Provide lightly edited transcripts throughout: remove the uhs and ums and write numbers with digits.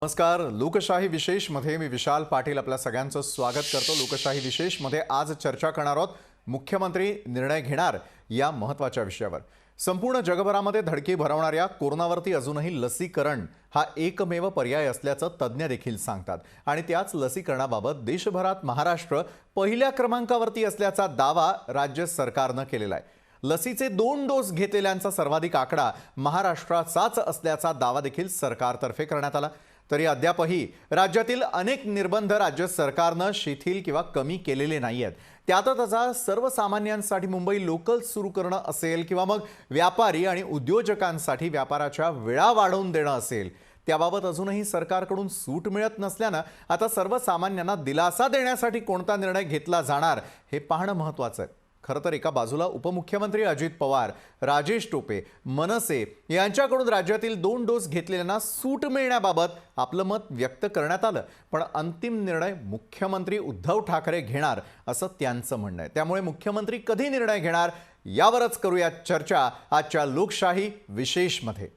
नमस्कार. लोकशाही विशेषमध्ये मी विशाल पाटील आपल्या सगळ्यांचं स्वागत करतो. लोकशाही विशेषमध्ये आज चर्चा करणार आहोत मुख्यमंत्री निर्णय घेणार या महत्त्वाच्या विषयावर. संपूर्ण जगभरामध्ये धडकी भरवणाऱ्या कोरोनावरती अजूनही लसीकरण हा एकमेव पर्याय असल्याचं तज्ज्ञ देखील सांगतात आणि त्याच लसीकरणाबाबत देशभरात महाराष्ट्र पहिल्या क्रमांकावरती असल्याचा दावा राज्य सरकारनं केलेला आहे. लसीचे 2 डोस घेतलेल्यांचा सर्वाधिक आकडा महाराष्ट्राचाच असल्याचा दावा देखील सरकारतर्फे करण्यात आला. तरी अद्यापही राज्यातील अनेक निर्बंध राज्य सरकारनं शिथिल किंवा कमी केलेले नाही आहेत. त्यातच सर्वसामान्यांसाठी मुंबई लोकल सुरू करणं असेल किंवा मग व्यापारी आणि उद्योजकांसाठी व्यापाराच्या वेळा वाढवून देणं असेल, त्याबाबत अजूनही सरकारकडून सूट मिळत नसल्यानं आता सर्वसामान्यांना दिलासा देण्यासाठी कोणता निर्णय घेतला जाणार हे पाहणं महत्त्वाचं आहे. खरं तर एका बाजूला उपमुख्यमंत्री अजित पवार, राजेश टोपे, मनसे यांच्याकडून राज्यातील 2 डोस घेतलेल्यांना सूट मिळण्याबाबत आपलं मत व्यक्त करण्यात आलं, पण अंतिम निर्णय मुख्यमंत्री उद्धव ठाकरे घेणार असं त्यांचं म्हणणं आहे. त्यामुळे मुख्यमंत्री कधी निर्णय घेणार यावरच करूया चर्चा आजच्या लोकशाही विशेषमध्ये.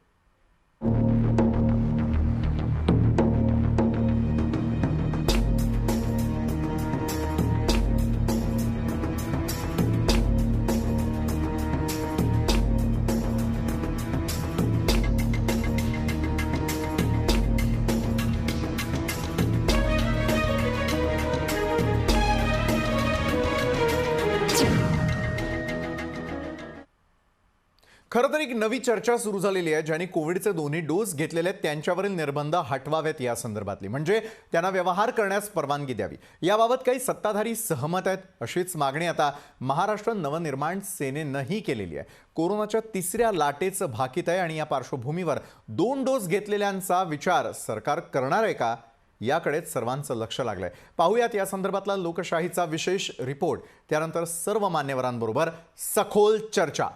खरं तर एक नवी चर्चा सुरू झालेली आहे, ज्यांनी कोविडचे 2ही डोस घेतलेले आहेत त्यांच्यावरील निर्बंध हटवावेत या संदर्भातली, म्हणजे त्यांना व्यवहार करण्यास परवानगी द्यावी. याबाबत काही सत्ताधारी सहमत आहेत. अशीच मागणी आता महाराष्ट्र नवनिर्माण सेनेनंही केलेली आहे. कोरोनाच्या 3ऱ्या लाटेचं भाकीत आहे आणि या पार्श्वभूमीवर 2 डोस घेतलेल्यांचा विचार सरकार करणार आहे का याकडेच सर्वांचं लक्ष लागलंय. पाहूयात या संदर्भातला लोकशाहीचा विशेष रिपोर्ट. त्यानंतर सर्व मान्यवरांबरोबर सखोल चर्चा.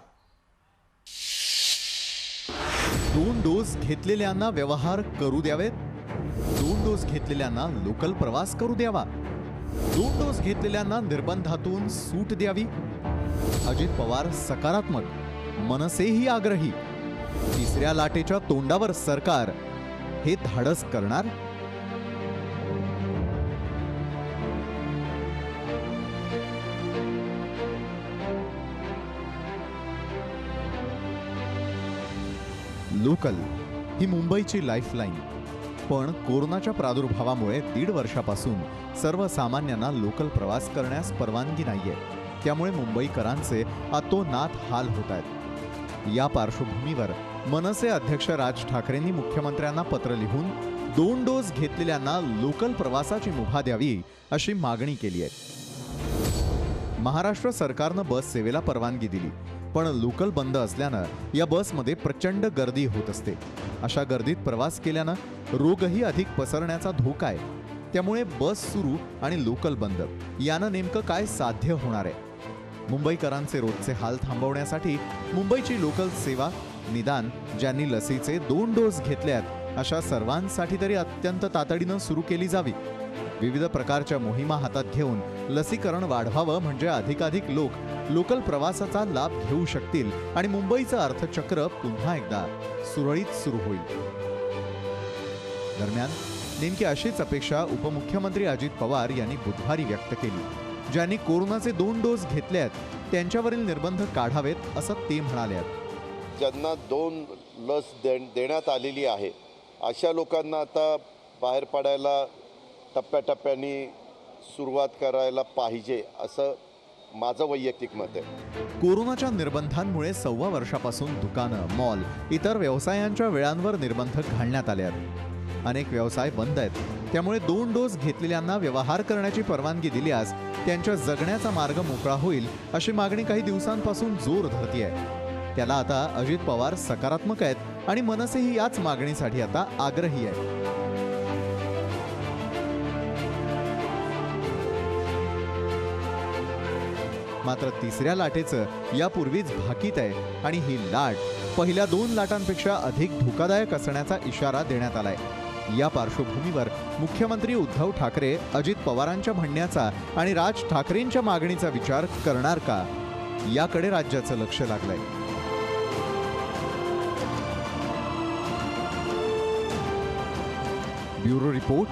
2 डोस घेतलेल्यांना व्यवहार करू द्यावेत. 2 डोस घेतलेल्यांना लोकल प्रवास करू द्यावा. 2 डोस घेतलेल्यांना निर्बंधातून सूट द्यावी. अजित पवार सकारात्मक, मनसेही आग्रही. 3ऱ्या लाटेच्या तोंडावर सरकार हे धाडस करणार. लोकल ही मुंबईची लाईफलाईन, पण कोरोनाच्या प्रादुर्भावामुळे 1.5 वर्षापासून सर्वसामान्यांना लोकल प्रवास करण्यास परवानगी नाहीये. त्यामुळे मुंबईकरांचे अतोनात हाल होत आहेत. या पार्श्वभूमीवर मनसे अध्यक्ष राज ठाकरेंनी मुख्यमंत्र्यांना पत्र लिहून 2 डोस घेतलेल्यांना लोकल प्रवासाची मुभा द्यावी अशी मागणी केली आहे. महाराष्ट्र सरकारनं बस सेवेला परवानगी दिली, पण लोकल बंद असल्यानं या बसमध्ये प्रचंड गर्दी होत असते. अशा गर्दीत प्रवास केल्यानं रोगही अधिक पसरण्याचा धोका आहे. त्यामुळे बस सुरू आणि लोकल बंद यानं नेमकं काय साध्य होणार आहे? मुंबईकरांचे रोजचे हाल थांबवण्यासाठी मुंबईची लोकल सेवा निदान ज्यांनी लसीचे 2 डोस घेतल्यात अशा सर्वांसाठी तरी अत्यंत तातडीनं सुरू केली जावी. विविध प्रकारच्या मोहिमा हातात घेऊन लसीकरण वाढवावं, म्हणजे अधिकाधिक लोक लोकल प्रवासाचा लाभ घेऊ शकतील आणि मुंबईचं अर्थचक्र पुन्हा एकदा सुरळीत सुरू होईल. दरम्यान नेमकी अशीच अपेक्षा उपमुख्यमंत्री अजित पवार यांनी बुधवारी व्यक्त केली. ज्यांनी कोरोनाचे 2 डोस घेतले आहेत त्यांच्यावरील निर्बंध काढावेत असं ते म्हणाले. ज्यांना 2 लस देण्यात आलेली आहे अशा लोकांना आता बाहेर पडायला टप्प्याटप्प्याने सुरुवात करायला पाहिजे असं माझं वैयक्तिक मत आहे. कोरोनाच्या निर्बंधांमुळे 1.25 वर्षापासून दुकानं, मॉल, इतर व्यवसायांच्या वेळांवर निर्बंध घालण्यात आले आहेत. अनेक व्यवसाय बंद आहेत. त्यामुळे 2 डोस घेतलेल्यांना व्यवहार करण्याची परवानगी दिल्यास त्यांच्या जगण्याचा मार्ग मोकळा होईल अशी मागणी काही दिवसांपासून जोर धरती आहे. त्याला आता अजित पवार सकारात्मक आहेत आणि मनसेही याच मागणीसाठी आता आग्रही आहे. मात्र 3ऱ्या लाटेचं यापूर्वीच भाकीत आहे आणि ही लाट पहिल्या 2 लाटांपेक्षा अधिक धोकादायक असण्याचा इशारा देण्यात आलाय. या पार्श्वभूमीवर मुख्यमंत्री उद्धव ठाकरे अजित पवारांच्या म्हणण्याचा आणि राज ठाकरेंच्या मागणीचा विचार करणार का याकडे राज्याचं लक्ष लागलंय. ब्युरो रिपोर्ट,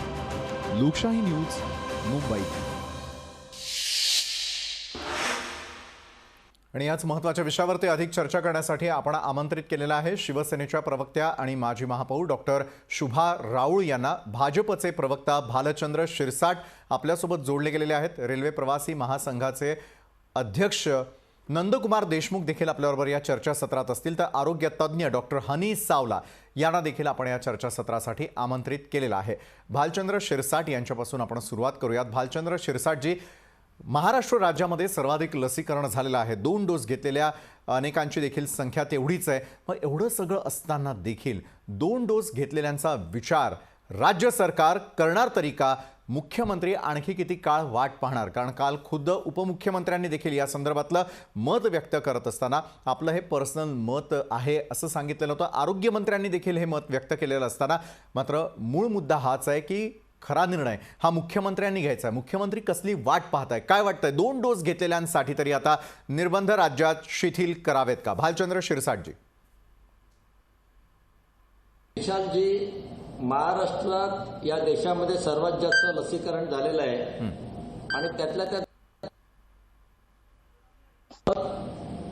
लोकशाही न्यूज, मुंबई. आणि याच महत्त्वाच्या विषयावरती अधिक चर्चा करण्यासाठी आपण आमंत्रित केलेलं आहे शिवसेनेच्या प्रवक्त्या आणि माजी महापौर डॉक्टर शुभा राऊळ यांना. भाजपचे प्रवक्ता भालचंद्र शिरसाट आपल्यासोबत जोडले गेलेले आहेत. रेल्वे प्रवासी महासंघाचे अध्यक्ष नंदकुमार देशमुख देखील आपल्याबरोबर या चर्चासत्रात असतील. तर आरोग्य तज्ज्ञ डॉक्टर हनी सावला यांना देखील आपण या चर्चासत्रासाठी आमंत्रित केलेलं आहे. भालचंद्र शिरसाट यांच्यापासून आपण सुरुवात करूयात. भालचंद्र शिरसाटजी, महाराष्ट्र राज्यामध्ये सर्वाधिक लसीकरण झालेलं आहे. 2 डोस घेतलेल्या अनेकांची देखील संख्या तेवढीच आहे. मग एवढं सगळं असताना देखील 2 डोस घेतलेल्यांचा विचार राज्य सरकार करणार तरी का? मुख्यमंत्री आणखी किती काळ वाट पाहणार? कारण काल खुद्द उपमुख्यमंत्र्यांनी देखील या संदर्भातलं मत व्यक्त करत असताना आपलं हे पर्सनल मत आहे असं सांगितलेलं होतं. आरोग्यमंत्र्यांनी देखील हे मत व्यक्त केलेलं असताना मात्र मूळ मुद्दा हाच आहे की खरा निर्णय हा मुख्यमंत्र्यांनी घ्यायचा आहे. मुख्यमंत्री कसली वाट पाहताय? काय वाटतंय? 2 डोस घेतलेल्यांसाठी तरी आता निर्बंध राज्यात शिथिल करावेत का? भालचंद्र शिरसाटजी. विशालजी, महाराष्ट्रात या देशामध्ये सर्वात जास्त लसीकरण झालेलं आहे आणि त्यातल्या त्यात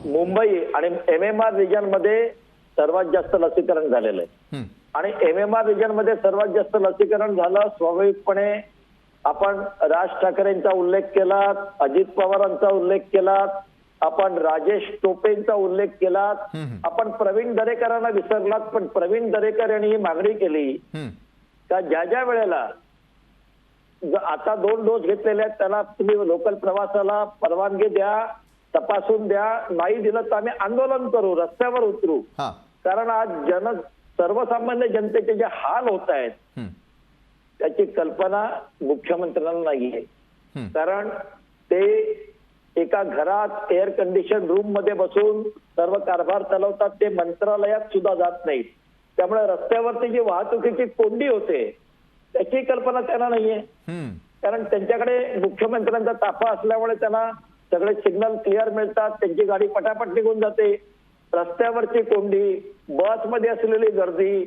मुंबई आणि MMR रिजन मध्ये सर्वात जास्त लसीकरण झालेलं आहे. आणि MMR रिजन मध्ये सर्वात जास्त लसीकरण झालं. स्वाभाविकपणे आपण राज ठाकरेंचा उल्लेख केला, अजित पवारांचा उल्लेख केला, आपण राजेश टोपेंचा उल्लेख केला, आपण प्रवीण दरेकरांना विसरलात. पण प्रवीण दरेकर यांनी ही मागणी केली का ज्या वेळेला आता 2 डोस घेतलेले आहेत त्याला तुम्ही लोकल प्रवासाला परवानगी द्या, तपासून द्या, नाही दिलं तर आम्ही आंदोलन करू, रस्त्यावर उतरू. कारण आज सर्वसामान्य जनतेचे जे हाल होत आहेत त्याची कल्पना मुख्यमंत्र्यांना नाहीये. कारण ते एका घरात एअर कंडिशन रूम मध्ये बसून सर्व कारभार चालवतात. ते मंत्रालयात सुद्धा जात नाहीत. त्यामुळे रस्त्यावरती जी वाहतुकीची कोंडी होते त्याची कल्पना त्यांना नाहीये. कारण त्यांच्याकडे मुख्यमंत्र्यांचा ताफा असल्यामुळे त्यांना सगळे सिग्नल क्लिअर मिळतात, त्यांची गाडी पटापट निघून जाते. रस्त्यावरची कोंडी, बसमध्ये असलेली गर्दी,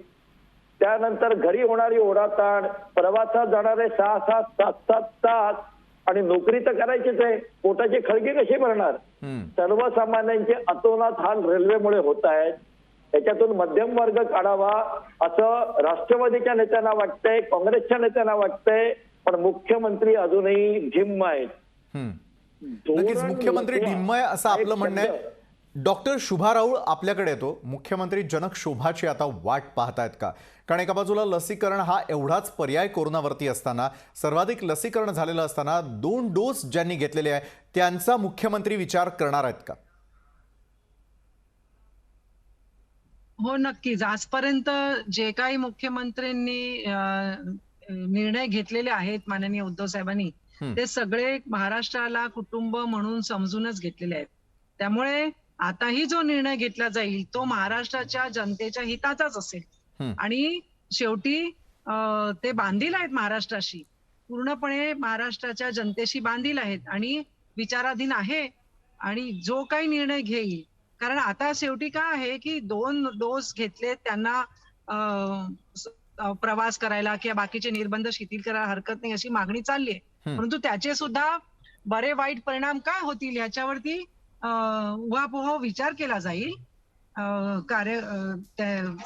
त्यानंतर घरी होणारी ओढाताण, प्रवासात जाणारे 6-6, 7-7 तास, आणि नोकरी तर करायचीच आहे, पोटाची खळगी कशी भरणार? सर्वसामान्यांचे अतोनात हाल रेल्वेमुळे होत आहेत. त्याच्यातून मध्यम वर्ग काढावा असं राष्ट्रवादीच्या नेत्यांना वाटतंय, काँग्रेसच्या नेत्यांना वाटतंय, पण मुख्यमंत्री अजूनही ढिम्म आहेत. नक्कीच मुख्यमंत्री ढिम्म आहे असं आपलं म्हणणं आहे. डॉक्टर शुभा राऊळ आपल्याकडे येतो. मुख्यमंत्री जनक शोभाची आता वाट पाहतायत का? कारण एका बाजूला लसीकरण हा एवढाच पर्याय कोरोनावरती असताना, सर्वाधिक लसीकरण झालेलं असताना 2 डोस ज्यांनी घेतलेले आहे त्यांचा मुख्यमंत्री विचार करणार आहेत का? हो, नक्कीच. आजपर्यंत जे काही मुख्यमंत्र्यांनी निर्णय घेतलेले आहेत माननीय उद्धव साहेबांनी, ते सगळे महाराष्ट्राला कुटुंब म्हणून समजूनच घेतलेले आहेत. त्यामुळे आताही जो निर्णय घेतला जाईल तो महाराष्ट्राच्या जनतेच्या हिताचाच असेल. आणि शेवटी ते बांधील आहेत महाराष्ट्राशी, पूर्णपणे महाराष्ट्राच्या जनतेशी बांधील आहेत आणि विचाराधीन आहे. आणि जो काही निर्णय घेईल, कारण आता शेवटी काय आहे की 2 डोस घेतले त्यांना प्रवास करायला किंवा बाकीचे निर्बंध शिथिल करायला हरकत नाही अशी मागणी चालली आहे. परंतु त्याचे सुद्धा बरे वाईट परिणाम काय होतील ह्याच्यावरती उहापोह विचार केला जाईल.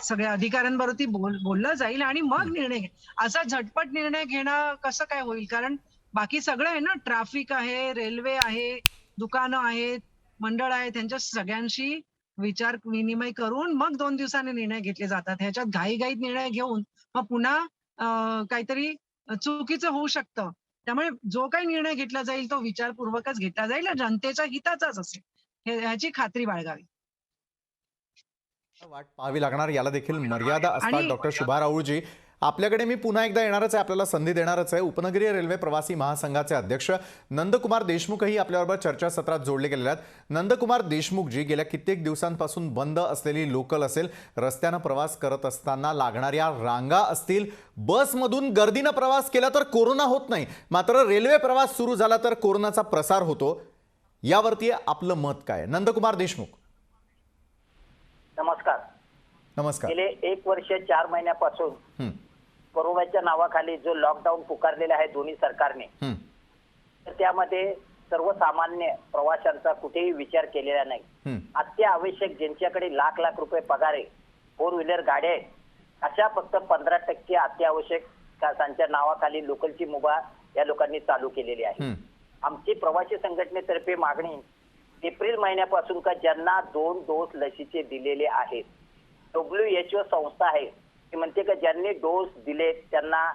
सगळ्या अधिकाऱ्यांबरोबर बोललं जाईल आणि मग निर्णय असा झटपट निर्णय घेणं कसं काय होईल? कारण बाकी सगळं आहे ना, ट्रॅफिक आहे, रेल्वे आहे, दुकानं आहेत, मंडळ आहे, त्यांच्या सगळ्यांशी विचार विनिमय करून मग 2 दिवसांनी निर्णय घेतले जातात. ह्याच्यात घाईघाईत निर्णय घेऊन मग पुन्हा काहीतरी चुकीचं होऊ शकतं. त्यामुळे जो काही निर्णय घेतला जाईल तो विचारपूर्वकच घेतला जाईल, जनतेच्या हिताचाच असेल ह्याची खात्री बाळगावी. वाट पाहावी लागणार, याला देखील मर्यादा असतात. डॉक्टर शुभा राऊळजी, आपल्याकडे मी पुन्हा एकदा येणारच आहे, आपल्याला संधी देणारच आहे. उपनगरीय रेल्वे प्रवासी महासंघाचे अध्यक्ष नंदकुमार देशमुखही आपल्याबरोबर चर्चासत्रात जोडले गेलेले आहेत. नंदकुमार देशमुखजी, गेल्या कित्येक दिवसांपासून बंद असलेली लोकल असेल, रस्त्यानं प्रवास करत असताना लागणाऱ्या रांगा असतील, बसमधून गर्दीनं प्रवास केला तर कोरोना होत नाही, मात्र रेल्वे प्रवास सुरू झाला तर कोरोनाचा प्रसार होतो. यावरती आपलं मत काय? नंदकुमार देशमुख. नमस्कार. नमस्कार. गेले 1 वर्ष 4 महिन्यापासून कोरोनाच्या नावाखाली जो लॉकडाऊन पुकारलेला आहे दोन्ही सरकारने, हं, तर त्यामध्ये सर्वसामान्य प्रवाशांचा कुठेही विचार केलेला नाही. हं, अत्यावश्यक ज्यांच्याकडे लाख लाख रुपये पगार आहे, 4 व्हीलर गाड्या आहेत, अशा फक्त 15% अत्यावश्यक तासांच्या नावाखाली लोकलची मुभा या लोकांनी चालू केलेली आहे. हं, आमची प्रवासी संघटनेतर्फे मागणी एप्रिल महिन्यापासून का ज्यांना 2 डोस लसीचे दिलेले आहेत, WHO संस्था आहे ती म्हणते का ज्यांनी डोस दिले त्यांना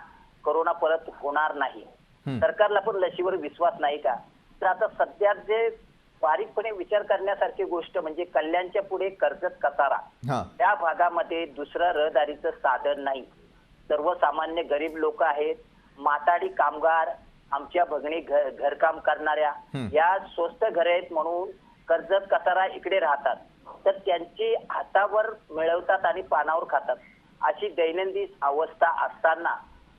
कोरोना परत होणार नाही. हं. सरकारला पण लसीवर विश्वास नाही का? तर आता सध्या जे बारीकपणे विचार करण्यासारखी गोष्ट म्हणजे कल्याणच्या पुढे कर्जत कसारा हां, त्या भागामध्ये दुसरं रहदारीचं साधन नाही. सर्वसामान्य गरीब लोक आहेत, माताडी कामगार, आमच्या भगिनी घरकाम करणाऱ्या या स्वस्त घर आहेत म्हणून कर्जत कसारा इकडे राहतात. तर त्यांची हातावर मिळवतात आणि पानावर खातात अशी दैनंदिन अवस्था असताना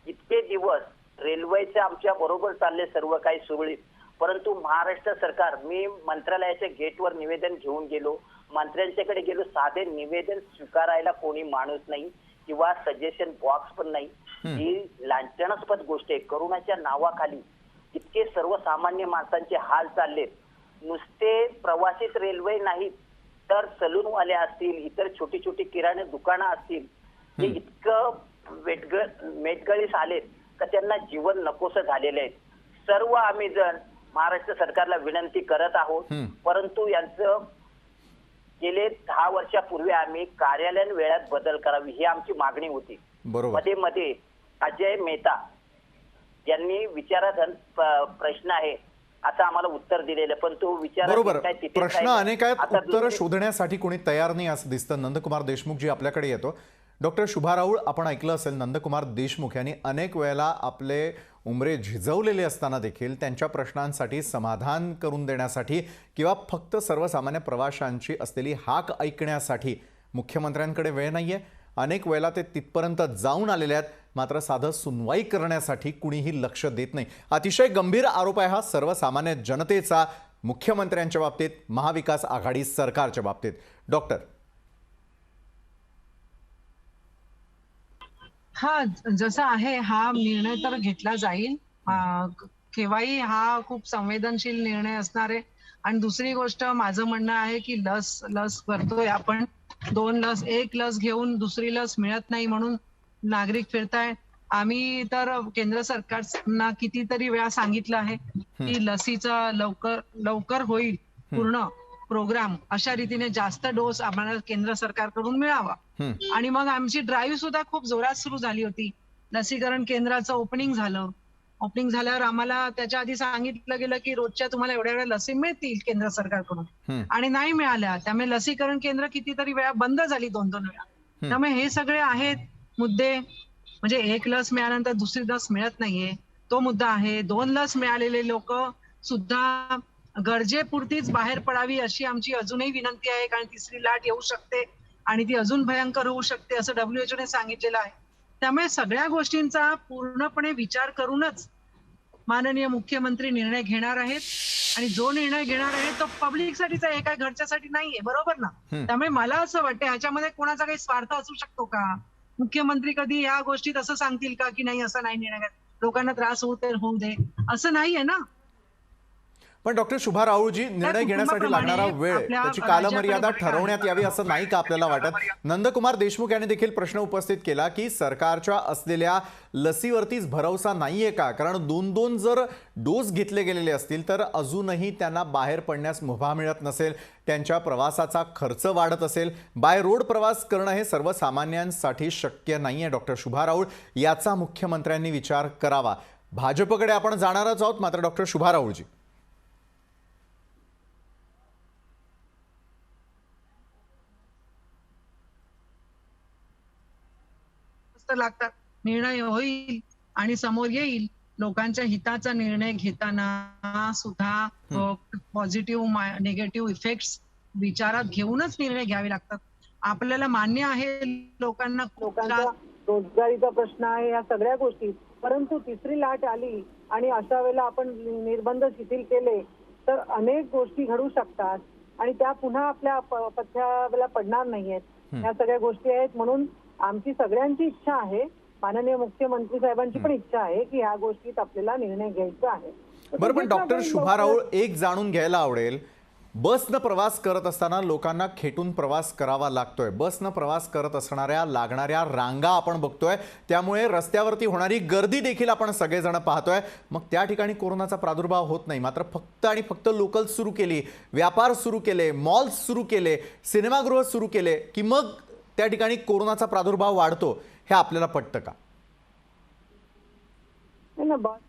इतके दिवस रेल्वेचे आमच्या बरोबर चालले सर्व काही सुरळीत, परंतु महाराष्ट्र सरकार, मी मंत्रालयाच्या गेटवर निवेदन घेऊन गेलो, मंत्र्यांच्याकडे गेलो, साधे निवेदन स्वीकारायला कोणी माणूस नाही किंवा सजेशन बॉक्स पण नाही. ही लांछनास्पद गोष्ट आहे. करोनाच्या नावाखाली इतके सर्वसामान्य माणसांचे हाल चाललेत. नुसते प्रवासीच रेल्वे नाहीत तर सलूनवाले असतील, इतर छोटी छोटी किराणा दुकानं असतील, जे इतकं मेटगळीस आलेत का त्यांना जीवन नकोसं झालेले आहेत. सर्व आम्ही जण महाराष्ट्र सरकारला विनंती करत आहोत, परंतु यांचं गेले 10 वर्षापूर्वी आम्ही कार्यालयीन वेळात बदल करावी ही आमची मागणी होती. बरोबर. मध्ये अजय मेहता यांनी विचाराधन प्रश्न आहे असं आम्हाला उत्तर दिलेलं, पण तो बरोबर, विचार प्रश्न अनेक आहेत, उत्तर शोधण्यासाठी कोणी तयार नाही असं दिसतं. नंदकुमार देशमुख जी आपल्याकडे येतो. डॉक्टर शुभा राऊळ, आपण ऐकलं असेल नंदकुमार देशमुख यांनी अनेक वेळेला आपले उमरे झिजवलेले असताना देखील त्यांच्या प्रश्नांसाठी समाधान करून देण्यासाठी किंवा फक्त सर्वसामान्य प्रवाशांची असलेली हाक ऐकण्यासाठी मुख्यमंत्र्यांकडे वेळ नाहीये. अनेक वेळेला ते तिथपर्यंत जाऊन आलेले आहेत, मात्र साधं सुनवाई करण्यासाठी कुणीही लक्ष देत नाही. अतिशय गंभीर आरोप आहे हा सर्वसामान्य जनतेचा मुख्यमंत्र्यांच्या बाबतीत, महाविकास आघाडी सरकारच्या बाबतीत. डॉक्टर, हा जसा आहे हा निर्णय तर घेतला जाईल. केव्हाही हा खूप संवेदनशील निर्णय असणार आहे. आणि दुसरी गोष्ट माझं म्हणणं आहे की लस करतोय आपण, 2 लस, 1 लस घेऊन दुसरी लस मिळत नाही म्हणून नागरिक फिरताय. आम्ही तर केंद्र सरकारना कितीतरी वेळा सांगितलं आहे की लसीचा लवकर होईल पूर्ण प्रोग्राम, अशा रीतीने जास्त डोस आम्हाला केंद्र सरकारकडून मिळावा. आणि मग आमची ड्राईव्ह सुद्धा खूप जोरात सुरू झाली होती. लसीकरण केंद्राचं ओपनिंग झालं. ओपनिंग झाल्यावर आम्हाला त्याच्या आधी सांगितलं गेलं की रोजच्या तुम्हाला एवढ्या लसी मिळतील केंद्र सरकारकडून, आणि नाही मिळाल्या. त्यामुळे लसीकरण केंद्र कितीतरी वेळा बंद झाली, 2-2 वेळा. त्यामुळे हे सगळे आहेत मुद्दे. म्हणजे 1 लस मिळाल्यानंतर दुसरी लस मिळत नाहीये, तो मुद्दा आहे. 2 लस मिळालेले लोक सुद्धा गरजेपुरतीच बाहेर पडावी अशी आमची अजूनही विनंती आहे, कारण 3री लाट येऊ शकते आणि ती अजून भयंकर होऊ शकते असं WHO ने सांगितलेलं आहे. त्यामुळे सगळ्या गोष्टींचा पूर्णपणे विचार करूनच माननीय मुख्यमंत्री निर्णय घेणार आहेत. आणि जो निर्णय घेणार आहे तो पब्लिकसाठीच आहे, काय घरच्यासाठी नाहीये. बरोबर ना? त्यामुळे मला असं वाटतं ह्याच्यामध्ये कोणाचा काही स्वार्थ असू शकतो का? मुख्यमंत्री कधी या गोष्टीत असं सांगतील का की नाही, असं नाही निर्णय, लोकांना त्रास होऊ दे, असं नाहीये ना. पण डॉक्टर शुभा राऊळजी, निर्णय घेण्यासाठी लागणारा वेळ, त्याची कालमर्यादा ठरवण्यात यावी असं नाही का आपल्याला वाटत? नंदकुमार देशमुख यांनी देखील प्रश्न उपस्थित केला की सरकारच्या असलेल्या लसीवरतीच भरोसा नाहीये का? कारण 2-2 जर डोस घेतले गेलेले असतील तर अजूनही त्यांना बाहेर पडण्यास मुभा मिळत नसेल, त्यांच्या प्रवासाचा खर्च वाढत असेल, बाय रोड प्रवास करणं हे सर्वसामान्यांसाठी शक्य नाहीये. डॉक्टर शुभा राऊळ, याचा मुख्यमंत्र्यांनी विचार करावा. भाजपकडे आपण जाणारच आहोत, मात्र डॉक्टर शुभा राऊळजी, लागतात, निर्णय होईल आणि समोर येईल. लोकांच्या हिताचा निर्णय घेताना सुद्धा पॉझिटिव्ह निगेटिव्ह इफेक्ट्स विचारात घेऊनच निर्णय घ्यावे लागतात. आपल्याला मान्य आहे लोकांना रोजगारीचा प्रश्न आहे, या सगळ्या गोष्टी, परंतु 3री लाट आली आणि अशा वेळेला आपण निर्बंध शिथिल केले तर अनेक गोष्टी घडू शकतात आणि त्या पुन्हा आपल्या पथ्याला पडणार नाहीयेत. या सगळ्या गोष्टी आहेत. म्हणून आमची सगळ्यांची इच्छा आहे माननीय मुख्यमंत्री साहेबांची पण इच्छा आहे की ह्या गोष्टीत आपल्याला निर्णय घ्यायचा आहे. तर बरं, पण त्याच्यात डॉक्टर आपण शुभा राऊळ, एक जाणून घ्यायला आवडेल, बसनं प्रवास करत असताना लोकांना खेटून प्रवास करावा लागतोय. बसनं प्रवास करत असणाऱ्या लागणाऱ्या रांगा आपण बघतोय, त्यामुळे रस्त्यावरती होणारी गर्दी देखील आपण सगळेजण पाहतोय. मग त्या ठिकाणी कोरोनाचा प्रादुर्भाव होत नाही, मात्र फक्त आणि फक्त लोकल सुरू केली, व्यापार सुरू केले, मॉल्स सुरू केले, सिनेमागृह सुरू केले की मग त्या ठिकाणी कोरोनाचा प्रादुर्भाव वाढतो. हे आपल्याला पटतं का? नाही ना, बस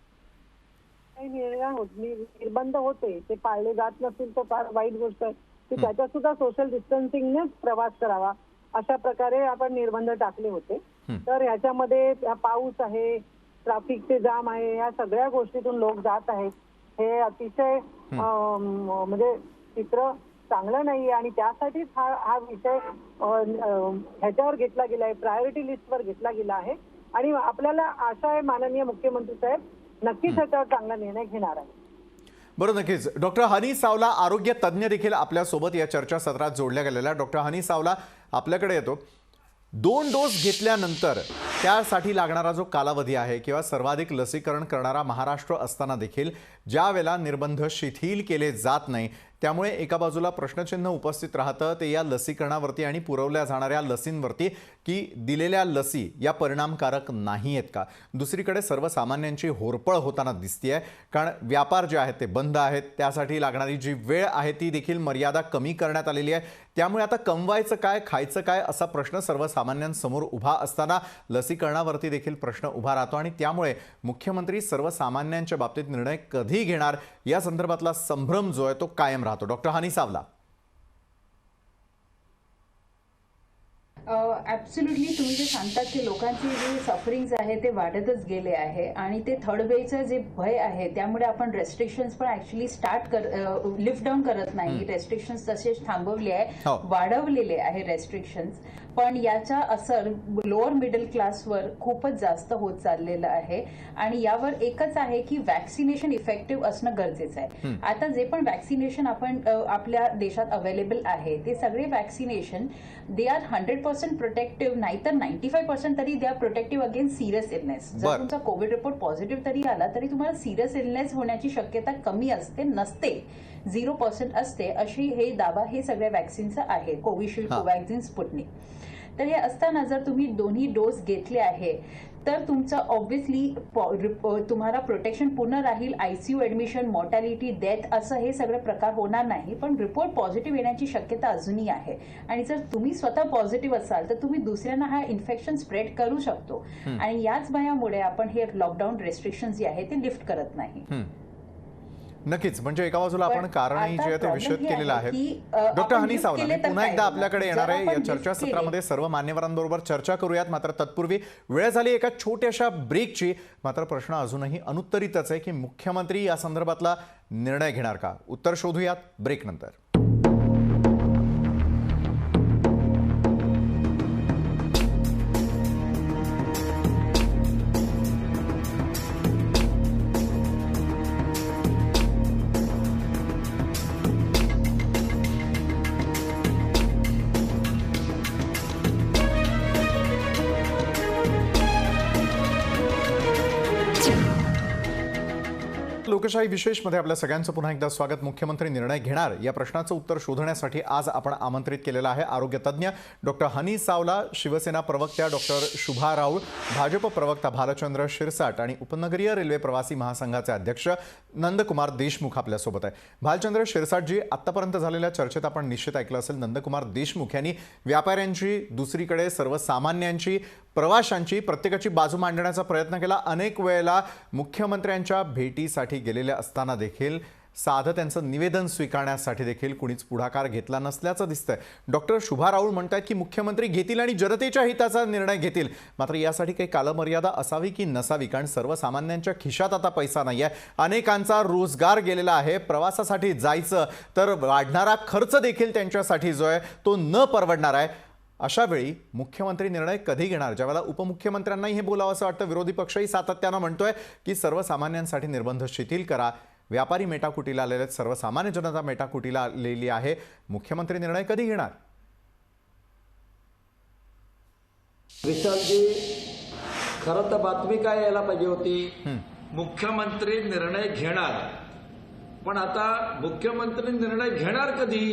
काही निर्बंध होते ते पाळले जात नसतील तर फार वाईट गोष्ट आहे की त्याच्यात सुद्धा सोशल डिस्टन्सिंगनेच प्रवास करावा अशा प्रकारे आपण निर्बंध टाकले होते. तर ह्याच्यामध्ये पाऊस आहे, ट्रॅफिकचे जाम आहे, या सगळ्या गोष्टीतून लोक जात आहेत. हे अतिशय म्हणजे चित्र चांगलं नाहीये आणि त्यासाठीच हा विषय ह्याच्यावर घेतला गेलाय, प्रायोरिटी लिस्टवर घेतला गेला आहे. आणि आपल्याला आशा आहे माननीय मुख्यमंत्री साहेब नक्कीच ह्याच्यावर चांगला निर्णय घेणार आहे. बरं, नक्कीच. डॉक्टर हनी सावला, आरोग्य तज्ज्ञ देखील आपल्यासोबत या चर्चासत्रात जोडल्या गेलेल्या. डॉक्टर हनी सावला, आपल्याकडे येतो. 2 डोस घेतल्यानंतर त्यासाठी लागणारा जो कालावधी आहे किंवा सर्वाधिक लसीकरण करणारा महाराष्ट्र असताना देखील ज्या वेळेला निर्बंध शिथिल केले जात नाही, त्यामुळे एका बाजूला प्रश्नचिन्ह उपस्थित राहतं ते या लसीकरणावरती आणि पुरवल्या जाणाऱ्या लसींवरती की दिलेल्या लसी या परिणामकारक नाही आहेत का. दुसरीकडे सर्वसामान्यांची होरपळ होताना दिसतेय, कारण व्यापार जे आहेत ते बंद आहेत, त्यासाठी लागणारी जी वेळ आहे ती देखील मर्यादा कमी करण्यात आलेली आहे. त्यामुळे आता कमवायचं काय, खायचं काय असा प्रश्न सर्वसामान्यांसमोर उभा असताना लसीकरणावरती देखील प्रश्न उभा राहतो. आणि त्यामुळे मुख्यमंत्री सर्वसामान्यांच्या बाबतीत निर्णय कधी घेणार या संदर्भातला संभ्रम जो आहे तो कायम राहतो. डॉक्टर हनी सावला. ॲब्सोल्युटली तुम्ही जे सांगतात की लोकांचे जे सफरिंग्स आहे ते वाढतच गेले आहे आणि ते थर्ड वेव्हचं जे भय आहे त्यामुळे आपण रेस्ट्रिक्शन्स पण ऍक्च्युली लिफ्ट डाऊन करत नाही. रेस्ट्रिक्शन्स तसेच थांबवले आहे, वाढवलेले आहे रेस्ट्रिक्शन्स. पण याचा असर लोअर मिडल क्लासवर खूपच जास्त होत चाललेला आहे आणि यावर एकच आहे की वॅक्सिनेशन इफेक्टिव्ह असणं गरजेचं आहे. आता जे पण वॅक्सिनेशन आपण आपल्या देशात अवेलेबल आहे ते सगळे वॅक्सिनेशन दे आर 100% प्रोटेक्टिव्ह, नाहीतर 95% तरी they are protective against serious illness. जर तुमचा कोविड रिपोर्ट पॉझिटिव्ह तरी आला तरी तुम्हाला सिरियस इलनेस होण्याची शक्यता कमी असते, नसते, 0% असते, अशी हे दावा हे सगळ्या वॅक्सिनचा आहे, कोविशिल्ड, कोवॅक्सिन, स्पुटनिक. तर हे असताना जर तुम्ही दोन्ही डोस घेतले आहे तर तुमचं ऑब्व्हियसली तुम्हाला प्रोटेक्शन पूर्ण राहील. आयसीयू ऍडमिशन, मॉर्टॅलिटी, डेथ असं हे सगळे प्रकार होणार नाही. पण रिपोर्ट पॉझिटिव्ह येण्याची शक्यता अजूनही आहे आणि जर तुम्ही स्वतः पॉझिटिव्ह असाल तर तुम्ही दुसऱ्यांना हा इन्फेक्शन स्प्रेड करू शकतो. आणि याच भयामुळे आपण हे लॉकडाऊन रेस्ट्रिक्शन जे आहे ते लिफ्ट करत नाही. नक्कीच. म्हणजे एका बाजूला आपण कारणही जे आहे ते विशद केलेलं आहे. डॉक्टर हनी सावला, मी पुन्हा एकदा आपल्याकडे येणार आहे. या चर्चासत्रामध्ये सर्व मान्यवरांबरोबर चर्चा करूयात, मात्र तत्पूर्वी वेळ झाली एका छोट्याशा ब्रेकची. मात्र प्रश्न अजूनही अनुत्तरितच आहे की मुख्यमंत्री या संदर्भातला निर्णय घेणार का. उत्तर शोधूयात ब्रेकनंतर. लोकशाही विशेषमध्ये आपल्या सगळ्यांचं पुन्हा एकदा स्वागत. मुख्यमंत्री निर्णय घेणार या प्रश्नाचं उत्तर शोधण्यासाठी आज आपण आमंत्रित केलेला आहे आरोग्य तज्ज्ञ डॉक्टर हनी सावला, शिवसेना प्रवक्त्या डॉक्टर शुभा राऊळ, भाजप प्रवक्ता भालचंद्र शिरसाट आणि उपनगरीय रेल्वे प्रवासी महासंघाचे अध्यक्ष नंदकुमार देशमुख आपल्यासोबत आहे. भालचंद्र शिरसाटजी, आतापर्यंत झालेल्या चर्चेत आपण निश्चित ऐकलं असेल नंदकुमार देशमुख यांनी व्यापाऱ्यांची, दुसरीकडे सर्वसामान्यांची, प्रवाशांची, प्रत्येकाची बाजू मांडण्याचा प्रयत्न केला. अनेक वेळेला मुख्यमंत्र्यांच्या भेटीसाठी गेलेले असताना देखील साधं त्यांचं निवेदन स्वीकारण्यासाठी देखील कुणीच पुढाकार घेतला नसल्याचं दिसतंय. डॉक्टर शुभा राऊळ म्हणतात की मुख्यमंत्री घेतील आणि जनतेच्या हिताचा निर्णय घेतील, मात्र यासाठी काही कालमर्यादा असावी की नसावी, कारण सर्वसामान्यांच्या खिशात आता पैसा नाही आहे. अनेकांचा रोजगार गेलेला आहे. प्रवासासाठी जायचं तर वाढणारा खर्च देखील त्यांच्यासाठी जो आहे तो न परवडणार आहे. अशा वेळी मुख्यमंत्री निर्णय कधी घेणार, ज्यावेळेला उपमुख्यमंत्र्यांनाही हे बोलावं असं वाटतं. विरोधी पक्षही सातत्यानं म्हणतोय की सर्वसामान्यांसाठी निर्बंध शिथिल करा. व्यापारी मेटाकुटीला आलेले आहेत, सर्वसामान्य जनता मेटाकुटीला आलेली आहे. मुख्यमंत्री निर्णय कधी घेणार? विशालजी, खरं तर बातमी काय यायला पाहिजे होती, मुख्यमंत्री निर्णय घेणार. पण आता मुख्यमंत्री निर्णय घेणार कधी,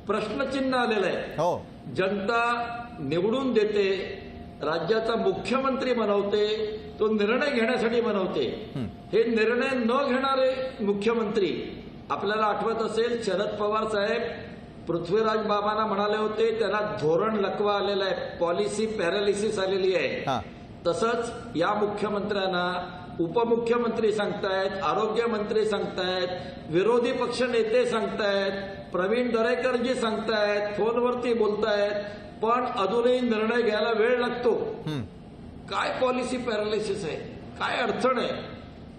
प्रश्नचिन्ह आलेलं आहे. हो, जनता निवडून देते, राज्याचा मुख्यमंत्री बनवते, तो निर्णय घेण्यासाठी बनवते. हे निर्णय न घेणारे मुख्यमंत्री, आपल्याला आठवत असेल शरद पवार साहेब पृथ्वीराज बाबांना म्हणाले होते त्यांना धोरण लकवा आलेला आहे, पॉलिसी पॅरालिसिस आलेली आहे. तसंच या मुख्यमंत्र्यांना उपमुख्यमंत्री सांगतायत, आरोग्यमंत्री सांगतायत, विरोधी पक्ष नेते सांगतायत, प्रवीण दरेकरजी सांगतायत, फोनवरती बोलतायत, पण अजूनही निर्णय घ्यायला वेळ लागतो. काय पॉलिसी पॅरालिसिस आहे, काय अडचण आहे?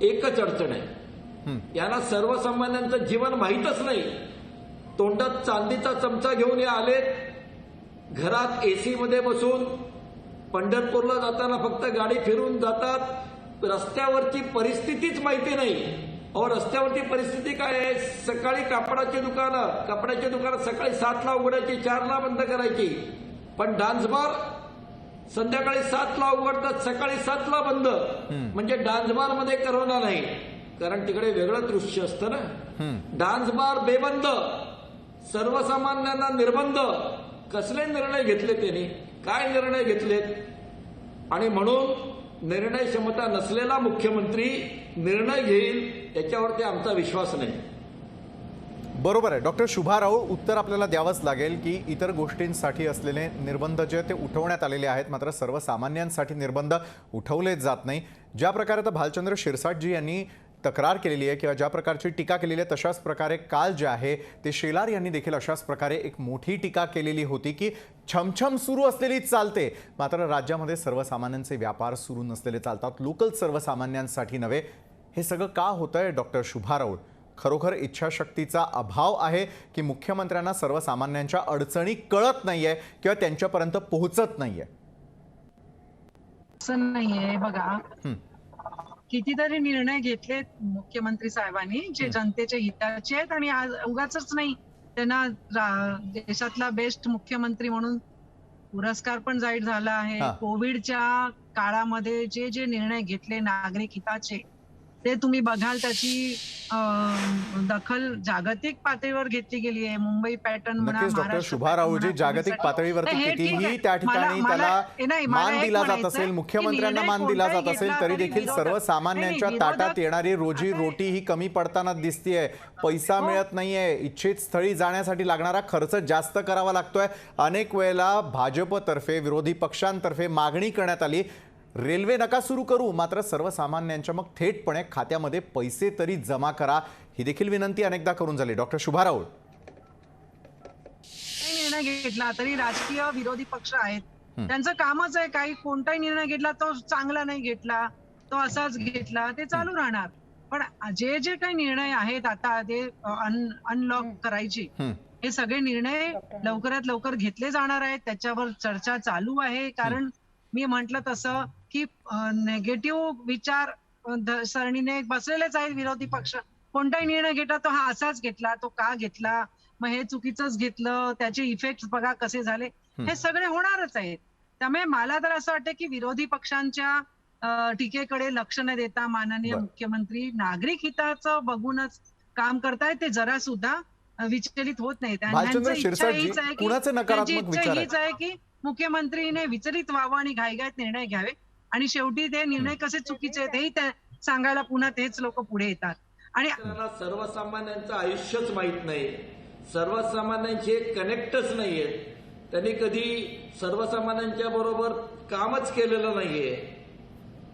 एकच अडचण आहे, यांना सर्वसामान्यांचं जीवन माहीतच नाही. तोंडात चांदीचा चमचा घेऊन हे आलेत, घरात एसी मध्ये बसून पंढरपूरला जाताना फक्त गाडी फिरून जातात. रस्त्यावरची परिस्थितीच माहिती नाही. अहो, रस्त्यावरची परिस्थिती काय आहे? सकाळी कपड्याची दुकानं सकाळी 7ला उघडायची, 4ला बंद करायची. पण डान्स बार संध्याकाळी 7ला उघडतात, सकाळी 7ला बंद. म्हणजे डान्स बार मध्ये करोना नाही, कारण तिकडे वेगळं दृश्य असतं ना. डान्स बार बेबंद, सर्वसामान्यांना निर्बंध. कसले निर्णय घेतले त्यांनी, काय निर्णय घेतलेत? आणि म्हणून निर्णय क्षमता नसलेला मुख्यमंत्री निर्णय घेईल याच्यावरती आमचा विश्वास नाही. बरोबर आहे. डॉक्टर शुभा राऊळ, उत्तर आपल्याला द्यावंच लागेल की इतर गोष्टींसाठी असलेले निर्बंध जे ते उठवण्यात आलेले आहेत, मात्र सर्वसामान्यांसाठी निर्बंध उठवले जात नाही. ज्या प्रकारे आता भालचंद्र शिरसाटजी यांनी तक्रार केलेली आहे किंवा ज्या प्रकारची टीका केलेली आहे, तशाच प्रकारे काल जे आहे ते शेलार यांनी देखील अशाच प्रकारे एक मोठी टीका केलेली होती की छमछम सुरू असलेली चालते, मात्र राज्यामध्ये सर्वसामान्यांचे व्यापार सुरू नसलेले चालतात, लोकल सर्वसामान्यांसाठी नव्हे. हे सगळं का होतंय डॉक्टर शुभा राऊळ? खरोखर इच्छाशक्तीचा अभाव आहे की मुख्यमंत्र्यांना सर्वसामान्यांच्या अडचणी कळत नाहीये किंवा त्यांच्यापर्यंत पोहोचत नाहीये? असं नाहीये. बघा, कितीतरी निर्णय घेतलेत मुख्यमंत्री साहेबांनी जे जनतेच्या हिताचे आहेत, आणि आज उगाचच नाही त्यांना देशातला बेस्ट मुख्यमंत्री म्हणून पुरस्कार पण जाहीर झाला आहे. कोविडच्या काळामध्ये जे जे निर्णय घेतले नागरिक हिताचे, ते तुम्ही बघाल त्याची दखल जागतिक पातळीवर घेतली गेली आहे. मुंबई पॅटर्न म्हणा, डॉक्टर शुभा राऊळजी, जागतिक पातळीवरती कितीही त्या ठिकाणी त्याला मान दिला जात असेल, मुख्यमंत्र्यांना मान दिला जात असेल, तरी देखील सर्वसामान्यांच्या ताटात येणारी रोजी रोटी ही कमी पडताना दिसतीये. पैसा मिळत नाहीये, इच्छित स्थळी जाण्यासाठी लागणारा खर्च जास्त करावा लागतोय. अनेक वेळेला भाजपतर्फे, विरोधी पक्षांतर्फे मागणी करण्यात आली, रेल्वे नका सुरू करू, मात्र सर्वसामान्यांच्या मग थेटपणे खात्यामध्ये पैसे तरी जमा करा, ही देखील विनंती अनेकदा करून झाली. डॉक्टर शुभा राऊळ, निर्णय घेतला तरी राजकीय विरोधी पक्ष आहेत, त्यांचं कामच आहे काही कोणताही निर्णय घेतला तो चांगला नाही घेतला, तो असाच घेतला, ते चालू राहणार. पण जे जे काही निर्णय आहेत आता ते अनलॉक करायचे, हे सगळे निर्णय लवकरात लवकर घेतले जाणार आहेत. त्याच्यावर चर्चा चालू आहे. कारण मी म्हटलं तसं की नेगेटिव्ह विचार सरणीने बसलेलेच आहेत विरोधी पक्ष. कोणताही निर्णय घेतला तो हा असाच घेतला, तो का घेतला, मग हे चुकीचंच घेतलं, त्याचे इफेक्ट बघा कसे झाले, हे सगळे होणारच आहेत. त्यामुळे मला तर असं वाटतं की विरोधी पक्षांच्या टीकेकडे लक्ष न देता माननीय मुख्यमंत्री नागरिक हिताचं बघूनच काम करतायत. ते जरा सुद्धा विचलित होत नाहीत. इच्छा हीच आहे की मुख्यमंत्रीने विचलित व्हावं आणि घाईघाईत निर्णय घ्यावे, आणि शेवटी ते निर्णय कसे चुकीचे आहेत हेही सांगायला पुन्हा तेच लोक पुढे येतात. आणि सर्वसामान्यांचं आयुष्यच माहित नाही, सर्वसामान्यांचे कनेक्टच नाहीयेत, त्यांनी कधी सर्वसामान्यांच्या बरोबर कामच केलेलं नाहीये.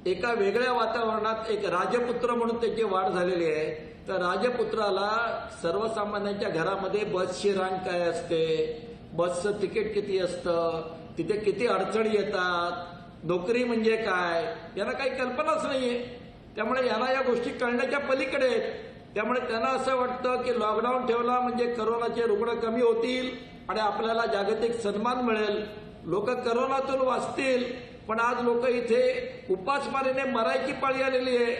एका वेगळ्या वातावरणात एक राजपुत्र म्हणून त्याची वाढ झालेली आहे. तर राजपुत्राला सर्वसामान्यांच्या घरामध्ये बसची रांग काय असते, बसचं तिकीट किती असतं, तिथे किती अडचणी येतात, नोकरी म्हणजे काय, यांना काही कल्पनाच नाहीये. त्यामुळे यांना या गोष्टी कळण्याच्या पलीकडे आहेत. त्यामुळे त्यांना असं वाटतं की लॉकडाऊन ठेवला म्हणजे करोनाचे रुग्ण कमी होतील आणि आपल्याला जागतिक सन्मान मिळेल, लोक करोनातून वाचतील. पण आज लोक इथे उपासमारीने मरायची पाळी आलेली आहे.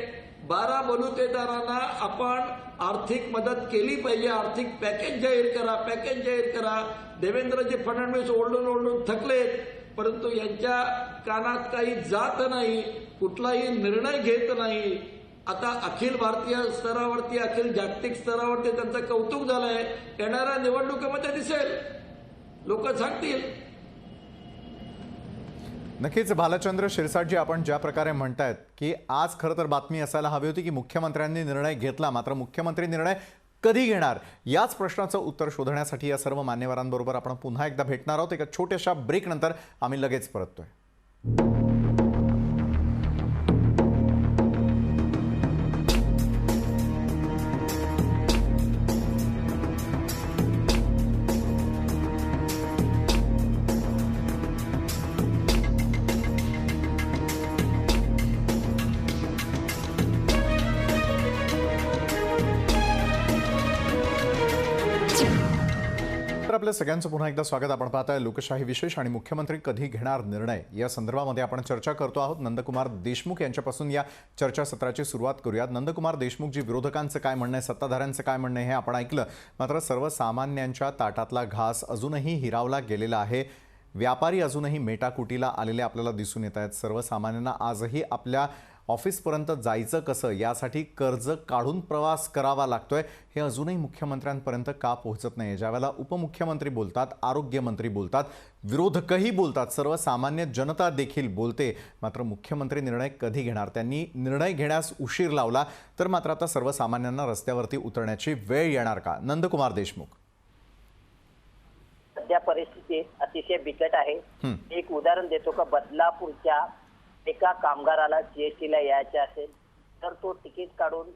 12 बलुतेदारांना आपण आर्थिक मदत केली पाहिजे, आर्थिक पॅकेज जाहीर करा. देवेंद्रजी फडणवीस ओरडून थकलेत. परंतु यांच्या कानात काही जात नाही, कुठलाही निर्णय घेत नाही. आता अखिल भारतीय स्तरावरती, अखिल जागतिक स्तरावरती त्यांचं कौतुक झालंय. येणाऱ्या निवडणुकीमध्ये दिसेल, लोक सांगतील. नक्कीच भालचंद्र शिरसाटजी, आपण ज्या प्रकारे म्हणतायत की आज खरं तर बातमी असायला हवी होती की मुख्यमंत्र्यांनी निर्णय घेतला, मात्र मुख्यमंत्री निर्णय कधी घेणार याच प्रश्नाचं उत्तर शोधण्यासाठी या सर्व मान्यवरांबरोबर आपण पुन्हा एकदा भेटणार आहोत. एका छोट्याशा ब्रेक नंतर आम्ही लगेच परततोय. आपल्या सगळ्यांचं पुन्हा एकदा स्वागत. आपण पाहताय लोकशाही विशेष आणि मुख्यमंत्री कधी घेणार निर्णय या संदर्भामध्ये आपण चर्चा करतो आहोत. नंदकुमार देशमुख यांच्यापासून या चर्चासत्राची सुरुवात करूयात. नंदकुमार देशमुख जी, विरोधकांचं काय म्हणणं आहे, सत्ताधाऱ्यांचं काय म्हणणं आहे हे आपण ऐकलं, मात्र सर्वसामान्यांच्या ताटातला घास अजूनही हिरावला गेलेला आहे. व्यापारी अजूनही मेटाकुटीला आलेले आपल्याला दिसून येत आहेत. सर्वसामान्यांना आजही आपल्या ऑफिसपर्यंत जायचं कसं यासाठी कर्ज काढून प्रवास करावा लागतोय, हे अजूनही मुख्यमंत्र्यांपर्यंत का पोहोचत नाही. ज्यावेळेला उपमुख्यमंत्री बोलतात, आरोग्यमंत्री बोलतात, विरोधकही बोलतात, सर्वसामान्य जनता देखील बोलते, मात्र मुख्यमंत्री निर्णय कधी घेणार. त्यांनी निर्णय घेण्यास उशीर लावला तर मात्र आता सर्वसामान्यांना रस्त्यावरती उतरण्याची वेळ येणार का? नंदकुमार देशमुख. सध्या परिस्थिती अतिशय बिकट आहे. एक उदाहरण देतो का, बदलापूरच्या एका कामगाराला जीएसटीला यायचे असेल तर तो तिकीट काढून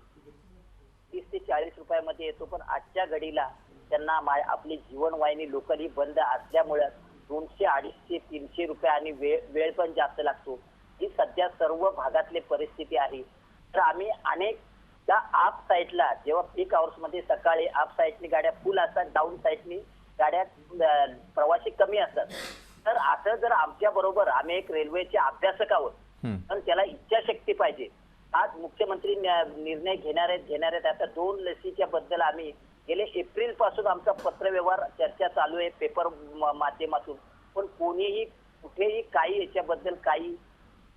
30 ते 40 रुपयामध्ये येतो, पण आजच्या घडीला त्यांना आपली जीवनवाहिनी लोकली बंद असल्यामुळे 200, 250, 300 रुपये आणि वेळ पण जास्त लागतो. ही सध्या सर्व भागातली परिस्थिती आहे. तर आम्ही अनेक त्या अप साईडला जेव्हा पीक आवर्स मध्ये सकाळी अप साईडनी गाड्या फुल असतात, डाऊन साईडनी गाड्या प्रवासी कमी असतात. तर आता जर आमच्या बरोबर आम्ही एक रेल्वेचे अभ्यासक आहोत, पण त्याला इच्छाशक्ती पाहिजे. आज मुख्यमंत्री निर्णय घेणार आहेत. आता 2 लसीच्या बद्दल आम्ही गेले एप्रिल पासून आमचा पत्रव्यवहार चर्चा चालू आहे पेपर माध्यमातून, पण कोणीही कुठेही काही याच्याबद्दल काही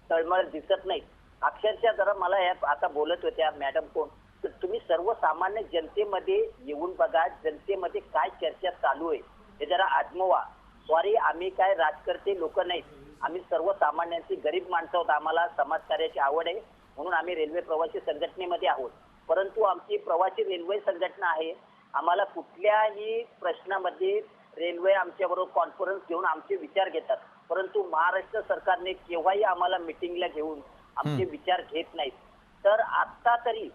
तळमळ दिसत नाही. अक्षरशः जरा मला आता बोलत होत्या मॅडम कोण, तर तुम्ही सर्वसामान्य जनतेमध्ये येऊन बघा, जनतेमध्ये काय चर्चा चालू आहे हे जरा आजमावा. सॉरी, आम्ही काय राजकर्ते लोक नाहीत, आम्ही सर्वसामान्यांची गरीब माणसं आहोत. आम्हाला समाजकार्याची आवड आहे म्हणून आम्ही रेल्वे प्रवासी संघटनेमध्ये आहोत. परंतु आमची प्रवासी रेल्वे संघटना आहे. आम्हाला कुठल्याही प्रश्नामध्ये रेल्वे आमच्याबरोबर कॉन्फरन्स घेऊन आमचे विचार घेतात, परंतु महाराष्ट्र सरकारने केव्हाही आम्हाला मिटिंगला घेऊन आमचे विचार घेत नाहीत. तर आता तरी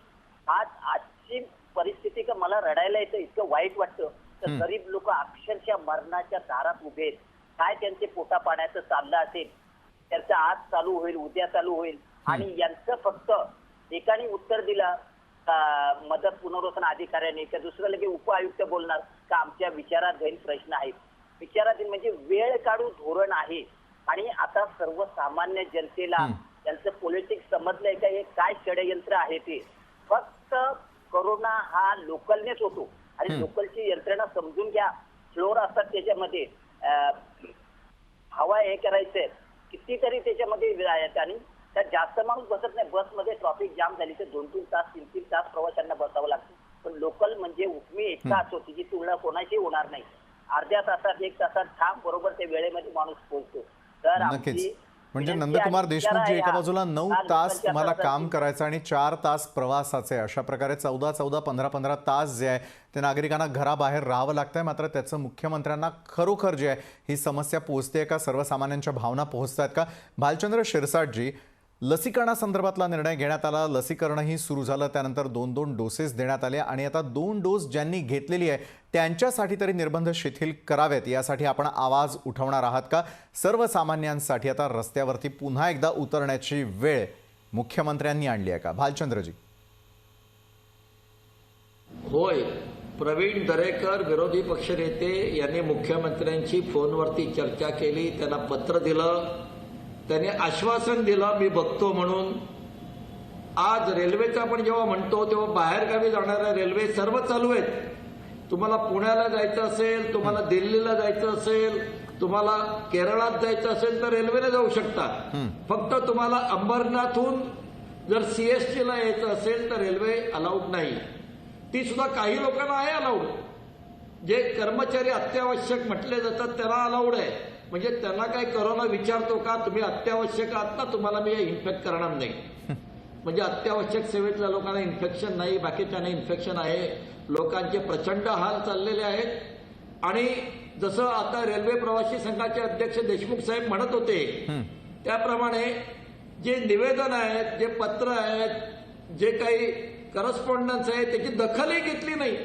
आजची परिस्थिती का मला रडायला येतं, इतकं वाईट वाटतं. तर गरीब लोक अक्षरशः मरणाच्या दारात उभे आहेत. काय त्यांचे पोटा पाण्याचं चाललं असेल, त्याचं आज चालू होईल, उद्या चालू होईल, आणि यांचं फक्त एकाने उत्तर दिलं मदत पुनर्वसन अधिकाऱ्याने, का दुसरं लगे उपआयुक्त बोलणार का आमच्या विचारात घेईल प्रश्न आहेत. विचारात म्हणजे वेळ काढू धोरण आहे. आणि आता सर्वसामान्य जनतेला त्यांचं पॉलिटिक्स समजलंय का, हे काय षडयंत्र आहे ते. फक्त कोरोना हा लोकलनेच होतो आणि लोकलची यंत्रणा समजून घ्या. फ्लोर असतात त्याच्यामध्ये, हवा हे करायचंय, कितीतरी त्याच्यामध्ये आणि त्यात जास्त माणूस बसत नाही. बसमध्ये ट्रॉफिक जाम झाली तर 2-3 तास 3-3 तास प्रवाशांना बसावं लागतं. पण लोकल म्हणजे उपमी एक तास होती, जी तुलना कोणाची होणार नाही. अर्ध्या तासात 1 तासात ठाम बरोबर त्या वेळेमध्ये माणूस पोहोचतो. तर आमची म्हणजे नंदकुमार देशमुख जी, एका बाजूला 9 तास तुम्हाला काम करायचं आणि 4 तास प्रवासाचे, अशा प्रकारे 14-14, 15-15 तास जे आहे ते नागरिकांना घराबाहेर राहावं लागतंय. मात्र त्याचं मुख्यमंत्र्यांना खरोखर जे आहे ही समस्या पोहोचते का, सर्वसामान्यांच्या भावना पोहोचतात का? भालचंद्र शिरसाटजी, लसीकरणासंदर्भातला निर्णय घेण्यात आला, लसीकरणही सुरू झालं, त्यानंतर 2-2 डोसेस देण्यात आले आणि आता 2 डोस ज्यांनी घेतलेली आहे त्यांच्यासाठी तरी निर्बंध शिथिल करावेत यासाठी आपण आवाज उठवणार आहात का? सर्वसामान्यांसाठी आता रस्त्यावरती पुन्हा एकदा उतरण्याची वेळ मुख्यमंत्र्यांनी आणली आहे का? भालचंद्रजी. होय, प्रवीण दरेकर विरोधी पक्षनेते यांनी मुख्यमंत्र्यांशी फोनवरती चर्चा केली, त्यांना पत्र दिलं, त्यांनी आश्वासन दिलं मी बघतो म्हणून. आज रेल्वेचं आपण जेव्हा म्हणतो तेव्हा बाहेरगावी जाणाऱ्या रेल्वे सर्व चालू आहेत. तुम्हाला पुण्याला जायचं असेल, तुम्हाला दिल्लीला जायचं असेल, तुम्हाला केरळात जायचं असेल तर रेल्वेने जाऊ शकता. फक्त तुम्हाला अंबरनाथहून जर CST ला यायचं असेल तर रेल्वे अलाउड नाही. ती सुद्धा काही लोकांना आहे अलाउड. जे कर्मचारी अत्यावश्यक म्हटले जातात त्याला अलाउड आहे. म्हणजे त्यांना काय कोरोना विचारतो का तुम्ही अत्यावश्यक आहात ना, तुम्हाला मी इन्फेक्ट करणार नाही. म्हणजे अत्यावश्यक सेवेतल्या लोकांना इन्फेक्शन नाही, बाकीच्यांना इन्फेक्शन आहे. लोकांचे प्रचंड हाल चाललेले आहेत. आणि जसं आता रेल्वे प्रवासी संघाचे अध्यक्ष देशमुख साहेब म्हणत होते त्याप्रमाणे जे निवेदन आहेत, जे पत्र आहेत, जे काही करस्पॉन्डन्स आहे त्याची दखलही घेतली नाही.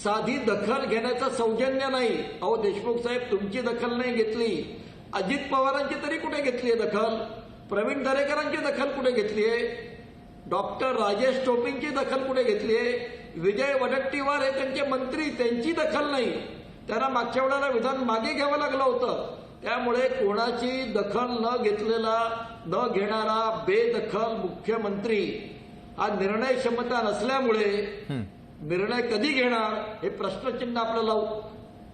साधी दखल घेण्याचं सौजन्य नाही. अहो देशमुख साहेब तुमची दखल नाही घेतली, अजित पवारांची तरी कुठे घेतली आहे दखल? प्रवीण दरेकरांची दखल कुठे घेतली आहे? डॉक्टर राजेश टोपेंची दखल कुठे घेतली आहे? विजय वडेट्टीवार हे त्यांचे मंत्री, त्यांची दखल नाही. त्यांना मागच्या वेळेला विधान मागे घ्यावं लागलं होतं. त्यामुळे कोणाची दखल न घेतलेला, न घेणारा बेदखल मुख्यमंत्री हा निर्णय क्षमता नसल्यामुळे निर्णय कधी घेणार हे प्रश्नचिन्ह आपल्याला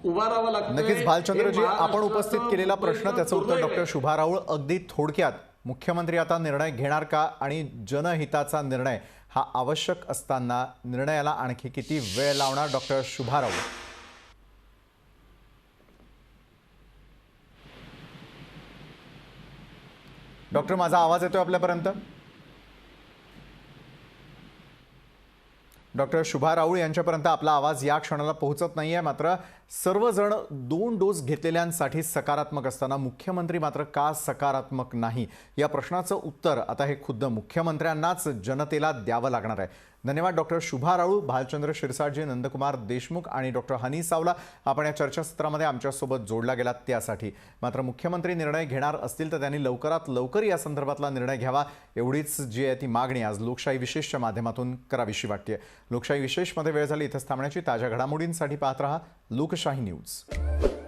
उभारावं लागतं. नक्कीच भालचंद्रजी, आपण उपस्थित केलेला प्रश्न त्याचं उत्तर डॉक्टर शुभा राऊळ. अगदी थोडक्यात, मुख्यमंत्री आता निर्णय घेणार का आणि जनहिताचा निर्णय हा आवश्यक असताना निर्णयाला आणखी किती वेळ लावणार? डॉक्टर शुभा राऊळ. डॉक्टर, माझा आवाज येतोय आपल्यापर्यंत? डॉक्टर शुभा राऊळ यांच्यापर्यंत आपला आवाज या क्षणाला पोहोचत नाहीये. मात्र सर्वजण 2 डोस घेतलेल्यांसाठी सकारात्मक असताना मुख्यमंत्री मात्र का सकारात्मक नाही, या प्रश्नाचं उत्तर आता हे खुद्द मुख्यमंत्र्यांनाच जनतेला द्यावं लागणार आहे. धन्यवाद डॉक्टर शुभा राऊळ, भालचंद्र शिरसाटजी, नंदकुमार देशमुख आणि डॉक्टर हनी सावला आपण या चर्चासत्रामध्ये आमच्यासोबत जोडला गेलात त्यासाठी. मात्र मुख्यमंत्री निर्णय घेणार असतील तर त्यांनी लवकरात लवकर या संदर्भातला निर्णय घ्यावा, एवढीच जी आहे ती मागणी आज लोकशाही विशेषच्या माध्यमातून करावीशी वाटते. लोकशाही विशेषमध्ये वेळ झाली इथंच थांबण्याची. ताज्या घडामोडींसाठी पाहत रहा लोकशाही न्यूज.